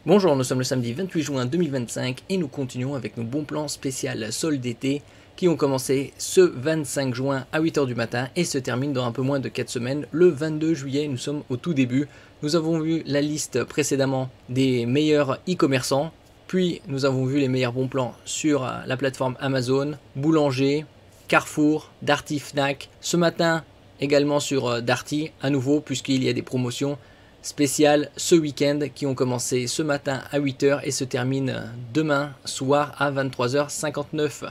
Bonjour, nous sommes le samedi 28 juin 2025 et nous continuons avec nos bons plans spécial solde d'été qui ont commencé ce 25 juin à 8 h du matin et se terminent dans un peu moins de 4 semaines. Le 22 juillet, nous sommes au tout début. Nous avons vu la liste précédemment des meilleurs e-commerçants, puis nous avons vu les meilleurs bons plans sur la plateforme Amazon, Boulanger, Carrefour, Darty, Fnac. Ce matin également sur Darty à nouveau puisqu'il y a des promotions spéciales ce week-end qui ont commencé ce matin à 8 h et se terminent demain soir à 23h59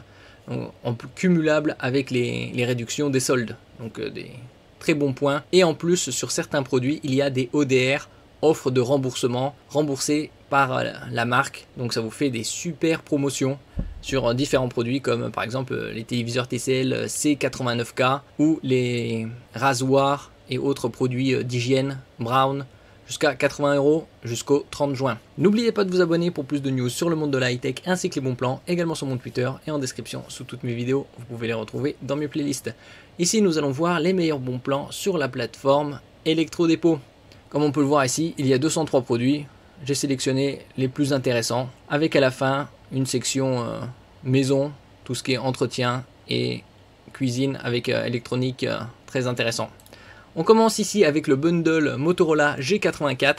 en cumulable avec les réductions des soldes, donc des très bons points. Et en plus sur certains produits il y a des ODR, offres de remboursement, remboursés par la marque, donc ça vous fait des super promotions sur différents produits comme par exemple les téléviseurs TCL C89K ou les rasoirs et autres produits d'hygiène Brown jusqu'à 80 € jusqu'au 30 juin. N'oubliez pas de vous abonner pour plus de news sur le monde de la high-tech ainsi que les bons plans, également sur mon Twitter et en description sous toutes mes vidéos, vous pouvez les retrouver dans mes playlists. Ici nous allons voir les meilleurs bons plans sur la plateforme Electrodépôt. Comme on peut le voir ici, il y a 203 produits, j'ai sélectionné les plus intéressants avec à la fin une section maison, tout ce qui est entretien et cuisine avec électronique très intéressant. On commence ici avec le bundle Motorola G84,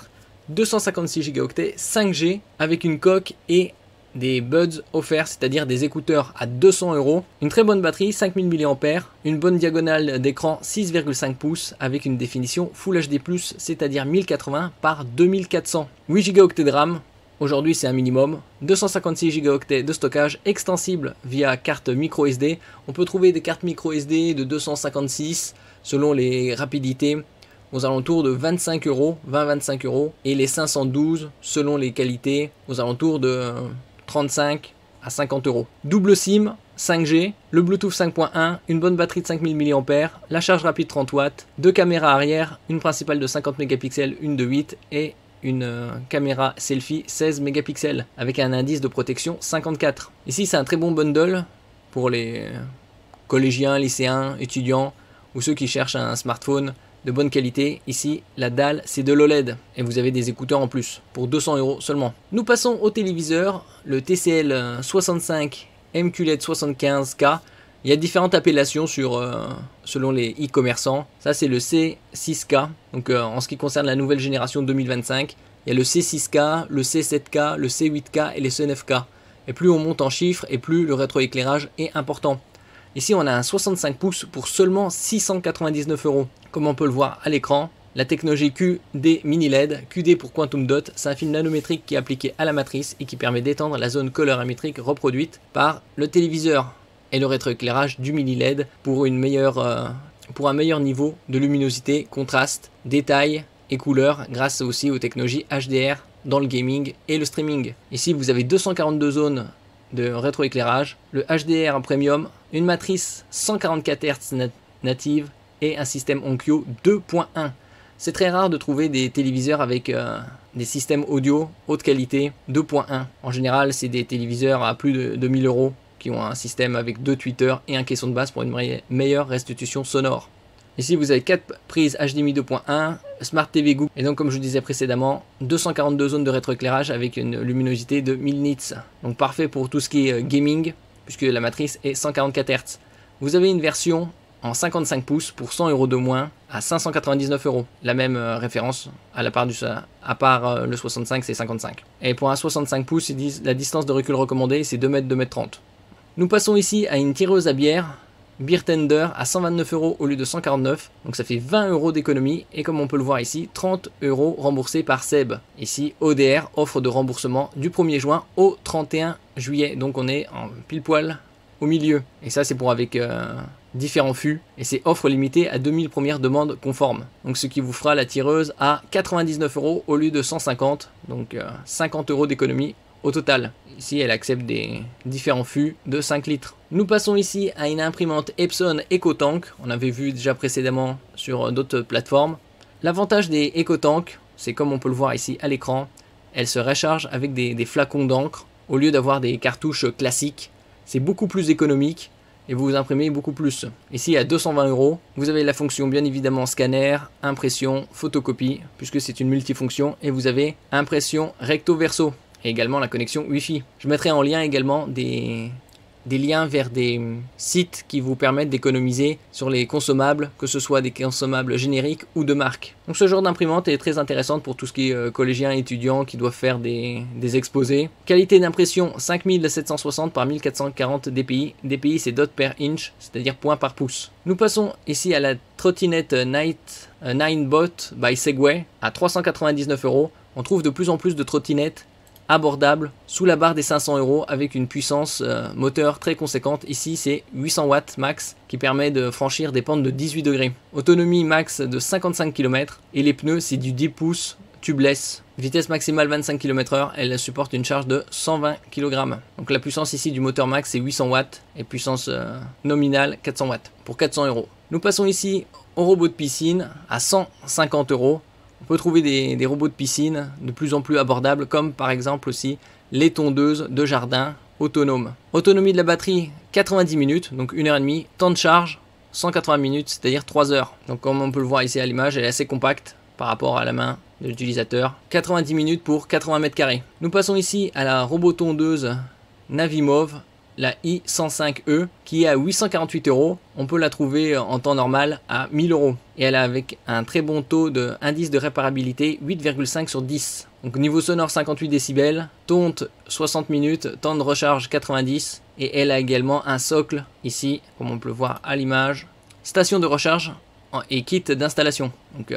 256 Go 5G avec une coque et des buds offerts, c'est-à-dire des écouteurs à 200 €, une très bonne batterie 5000 mAh, une bonne diagonale d'écran 6,5 pouces avec une définition Full HD+, c'est-à-dire 1080 par 2400, 8 Go de RAM. Aujourd'hui c'est un minimum, 256 Go de stockage extensible via carte micro SD. On peut trouver des cartes micro SD de 256 selon les rapidités aux alentours de 25 €, 20-25 € et les 512 selon les qualités aux alentours de 35 à 50 €. Double SIM, 5G, le Bluetooth 5.1, une bonne batterie de 5000 mAh, la charge rapide 30 watts, deux caméras arrière, une principale de 50 mégapixels, une de 8 et une caméra selfie 16 mégapixels avec un indice de protection 54. Ici c'est un très bon bundle pour les collégiens, lycéens, étudiants ou ceux qui cherchent un smartphone de bonne qualité. Ici la dalle c'est de l'OLED et vous avez des écouteurs en plus pour 200 € seulement. Nous passons au téléviseur, le TCL 65 MQLED 75K. Il y a différentes appellations selon les e-commerçants. Ça c'est le C6K. Donc en ce qui concerne la nouvelle génération 2025, il y a le C6K, le C7K, le C8K et les C9K. Et plus on monte en chiffres et plus le rétroéclairage est important. Ici on a un 65 pouces pour seulement 699 €. Comme on peut le voir à l'écran, la technologie QD Mini LED, QD pour Quantum Dot, c'est un film nanométrique qui est appliqué à la matrice et qui permet d'étendre la zone colorimétrique reproduite par le téléviseur et le rétroéclairage du mini LED pour un meilleur niveau de luminosité, contraste, détail et couleur grâce aussi aux technologies HDR dans le gaming et le streaming. Ici vous avez 242 zones de rétroéclairage, le HDR Premium, une matrice 144 Hz native et un système Onkyo 2.1. C'est très rare de trouver des téléviseurs avec des systèmes audio haute qualité 2.1. En général c'est des téléviseurs à plus de 2000 € qui ont un système avec 2 tweeters et un caisson de base pour une meilleure restitution sonore. Ici vous avez 4 prises HDMI 2.1, Smart TV Google et donc comme je vous disais précédemment 242 zones de rétroéclairage avec une luminosité de 1000 nits. Donc parfait pour tout ce qui est gaming puisque la matrice est 144 Hz. Vous avez une version en 55 pouces pour 100 € de moins à 599 €. La même référence à part le 65 c'est 55. Et pour un 65 pouces ils disent la distance de recul recommandée c'est 2 m 2 m 30. Nous passons ici à une tireuse à bière, Beer Tender à 129 € au lieu de 149, donc ça fait 20 € d'économie et comme on peut le voir ici, 30 € remboursés par Seb. Ici ODR, offre de remboursement du 1er juin au 31 juillet, donc on est en pile poil au milieu. Et ça c'est pour avec différents fûts et c'est offre limitée à 2000 premières demandes conformes. Donc ce qui vous fera la tireuse à 99 € au lieu de 150, donc 50 € d'économie au total. Ici elle accepte des différents fûts de 5 litres. Nous passons ici à une imprimante Epson EcoTank. On avait vu déjà précédemment sur d'autres plateformes. L'avantage des EcoTank, c'est comme on peut le voir ici à l'écran, elle se recharge avec des flacons d'encre au lieu d'avoir des cartouches classiques. C'est beaucoup plus économique et vous imprimez beaucoup plus. Ici à 220 €, vous avez la fonction bien évidemment scanner, impression, photocopie, puisque c'est une multifonction, et vous avez impression recto verso, et également la connexion Wi-Fi. Je mettrai en lien également des liens vers des sites qui vous permettent d'économiser sur les consommables, que ce soit des consommables génériques ou de marque. Donc ce genre d'imprimante est très intéressante pour tout ce qui est collégiens et étudiants qui doivent faire des exposés. Qualité d'impression 5760 par 1440 dpi. Dpi c'est dot per inch, c'est-à-dire point par pouce. Nous passons ici à la trottinette Ninebot by Segway à 399 €. On trouve de plus en plus de trottinettes abordable sous la barre des 500 € avec une puissance moteur très conséquente. Ici c'est 800 watts max qui permet de franchir des pentes de 18 degrés. Autonomie max de 55 km et les pneus c'est du 10 pouces tubeless. Vitesse maximale 25 km/h, elle supporte une charge de 120 kg. Donc la puissance ici du moteur max c'est 800 watts et puissance nominale 400 watts pour 400 €. Nous passons ici au robot de piscine à 150 €. On peut trouver des robots de piscine de plus en plus abordables, comme par exemple aussi les tondeuses de jardin autonomes. Autonomie de la batterie 90 minutes, donc 1h30. Temps de charge 180 minutes, c'est-à-dire 3 heures. Donc comme on peut le voir ici à l'image, elle est assez compacte par rapport à la main de l'utilisateur. 90 minutes pour 80 mètres carrés. Nous passons ici à la robot tondeuse Navimove, la i105e, qui est à 848 €. On peut la trouver en temps normal à 1000 €. Et elle a avec un très bon taux d'indice de réparabilité 8,5 sur 10. Donc niveau sonore 58 décibels, tonte 60 minutes, temps de recharge 90. Et elle a également un socle ici, comme on peut le voir à l'image. Station de recharge et kit d'installation. Donc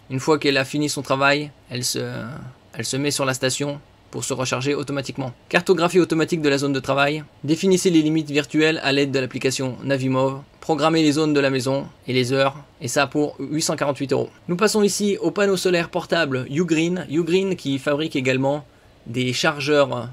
une fois qu'elle a fini son travail, elle se met sur la station pour se recharger automatiquement. Cartographie automatique de la zone de travail. Définissez les limites virtuelles à l'aide de l'application Navimove. Programmez les zones de la maison et les heures. Et ça pour 848 €. Nous passons ici au panneau solaire portable Ugreen. Ugreen qui fabrique également des chargeurs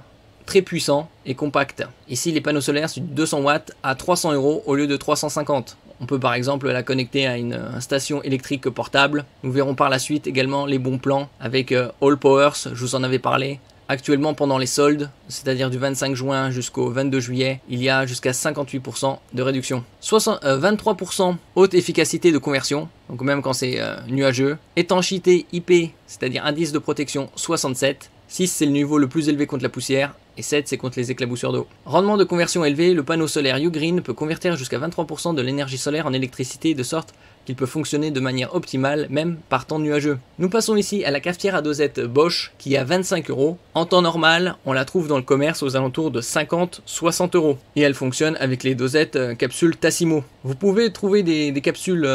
très puissants et compacts. Ici les panneaux solaires c'est 200 watts à 300 € au lieu de 350. On peut par exemple la connecter à une station électrique portable. Nous verrons par la suite également les bons plans avec All Powers, je vous en avais parlé. Actuellement pendant les soldes, c'est-à-dire du 25 juin jusqu'au 22 juillet, il y a jusqu'à 58% de réduction. 23% haute efficacité de conversion, donc même quand c'est nuageux. Étanchéité IP, c'est-à-dire indice de protection 67. 6 c'est le niveau le plus élevé contre la poussière et 7 c'est contre les éclaboussures d'eau. Rendement de conversion élevé, le panneau solaire Ugreen peut convertir jusqu'à 23% de l'énergie solaire en électricité de sorte qu'il peut fonctionner de manière optimale même par temps nuageux. Nous passons ici à la cafetière à dosette Bosch qui est à 25 €. En temps normal, on la trouve dans le commerce aux alentours de 50-60 € et elle fonctionne avec les dosettes capsules Tassimo. Vous pouvez trouver des capsules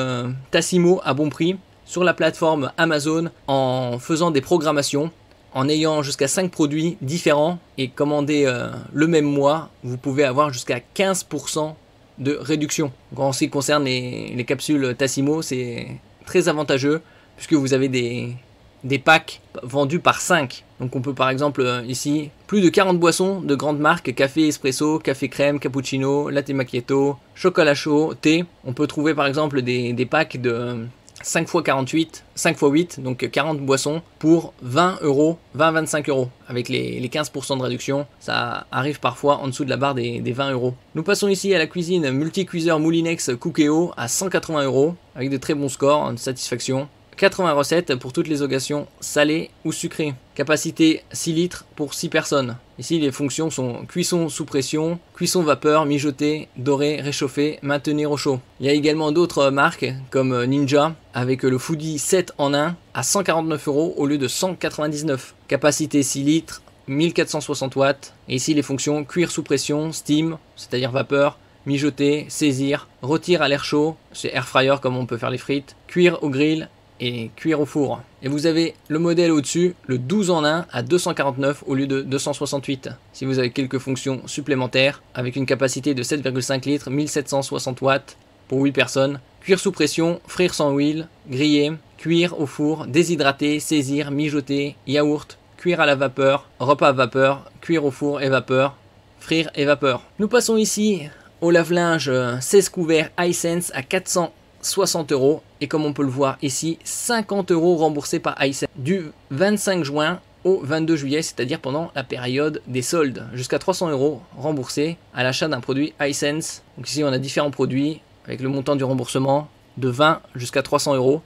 Tassimo à bon prix sur la plateforme Amazon en faisant des programmations. En ayant jusqu'à 5 produits différents et commander le même mois, vous pouvez avoir jusqu'à 15% de réduction. Donc, en ce qui concerne les capsules Tassimo, c'est très avantageux puisque vous avez des packs vendus par 5. Donc on peut par exemple ici, plus de 40 boissons de grandes marques, café espresso, café crème, cappuccino, latte macchiato, chocolat chaud, thé. On peut trouver par exemple des packs de 5 x 48, 5 x 8, donc 40 boissons pour 20 €, 20-25 € avec les 15% de réduction. Ça arrive parfois en dessous de la barre des 20 €. Nous passons ici à la cuisine multi-cuiseur Moulinex Cookéo à 180 € avec de très bons scores de satisfaction. 80 recettes pour toutes les occasions salées ou sucrées. Capacité 6 litres pour 6 personnes. Ici les fonctions sont cuisson sous pression, cuisson vapeur, mijoter, dorer, réchauffer, maintenir au chaud. Il y a également d'autres marques comme Ninja avec le Foodie 7 en 1 à 149 € au lieu de 199. Capacité 6 litres, 1460 watts. Et ici les fonctions cuire sous pression, steam, c'est-à-dire vapeur, mijoter, saisir, rôtir à l'air chaud, c'est air fryer comme on peut faire les frites, cuire au grill et cuire au four. Et vous avez le modèle au-dessus, le 12 en 1 à 249 au lieu de 268. Si vous avez quelques fonctions supplémentaires, avec une capacité de 7,5 litres, 1760 watts pour 8 personnes. Cuire sous pression, frire sans huile, griller, cuire au four, déshydrater, saisir, mijoter, yaourt, cuire à la vapeur, repas à vapeur, cuire au four et vapeur, frire et vapeur. Nous passons ici au lave-linge 16 couverts Hisense à 460 € et comme on peut le voir ici, 50 € remboursés par Hisense du 25 juin au 22 juillet, c'est-à-dire pendant la période des soldes. Jusqu'à 300 € remboursés à l'achat d'un produit Hisense. Donc ici, on a différents produits avec le montant du remboursement de 20 jusqu'à 300 €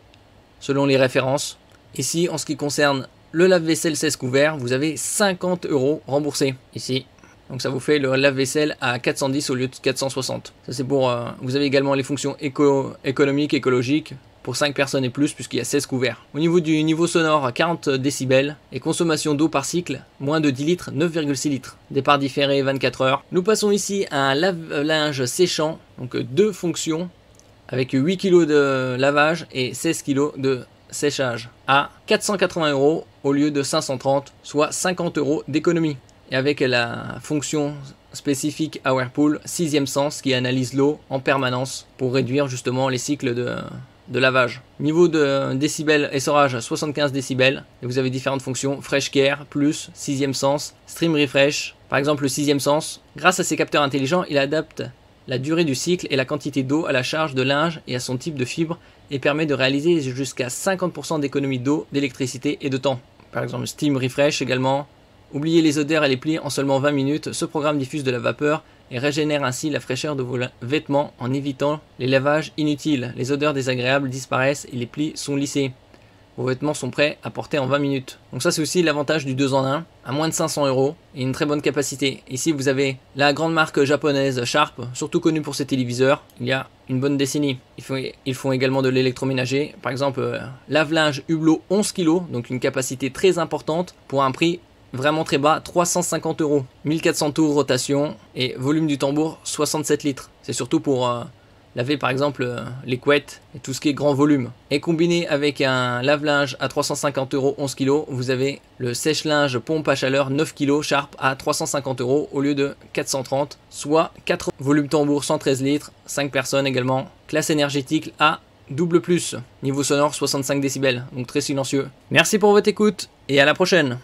selon les références. Ici, en ce qui concerne le lave-vaisselle 16 couverts, vous avez 50 € remboursés ici. Donc ça vous fait le lave-vaisselle à 410 au lieu de 460. Ça c'est pour... vous avez également les fonctions économiques, écologiques, pour 5 personnes et plus, puisqu'il y a 16 couverts. Au niveau du niveau sonore, 40 décibels. Et consommation d'eau par cycle, moins de 10 litres, 9,6 litres. Départ différé, 24 heures. Nous passons ici à un lave-linge séchant, donc 2 fonctions, avec 8 kg de lavage et 16 kg de séchage, à 480 € au lieu de 530, soit 50 € d'économie. Et avec la fonction spécifique à Whirlpool, 6e sens, qui analyse l'eau en permanence pour réduire justement les cycles de lavage. Niveau de décibels essorage, 75 décibels. Et vous avez différentes fonctions, Fresh Care, plus, 6e sens, Stream Refresh. Par exemple, le 6e sens, grâce à ses capteurs intelligents, il adapte la durée du cycle et la quantité d'eau à la charge de linge et à son type de fibre et permet de réaliser jusqu'à 50% d'économie d'eau, d'électricité et de temps. Par exemple, Steam Refresh également. Oubliez les odeurs et les plis en seulement 20 minutes, ce programme diffuse de la vapeur et régénère ainsi la fraîcheur de vos vêtements en évitant les lavages inutiles. Les odeurs désagréables disparaissent et les plis sont lissés. Vos vêtements sont prêts à porter en 20 minutes. Donc ça c'est aussi l'avantage du 2 en 1, à moins de 500 € et une très bonne capacité. Ici vous avez la grande marque japonaise Sharp, surtout connue pour ses téléviseurs, il y a une bonne décennie. Ils font également de l'électroménager, par exemple lave-linge Hublot 11 kg, donc une capacité très importante pour un prix vraiment très bas, 350 €. 1400 tours rotation et volume du tambour 67 litres. C'est surtout pour laver par exemple les couettes et tout ce qui est grand volume. Et combiné avec un lave-linge à 350 € 11 kg, vous avez le sèche-linge pompe à chaleur 9 kg Sharp à 350 € au lieu de 430, soit 4 volume tambour 113 litres, 5 personnes également. Classe énergétique A double plus, niveau sonore 65 décibels, donc très silencieux. Merci pour votre écoute et à la prochaine.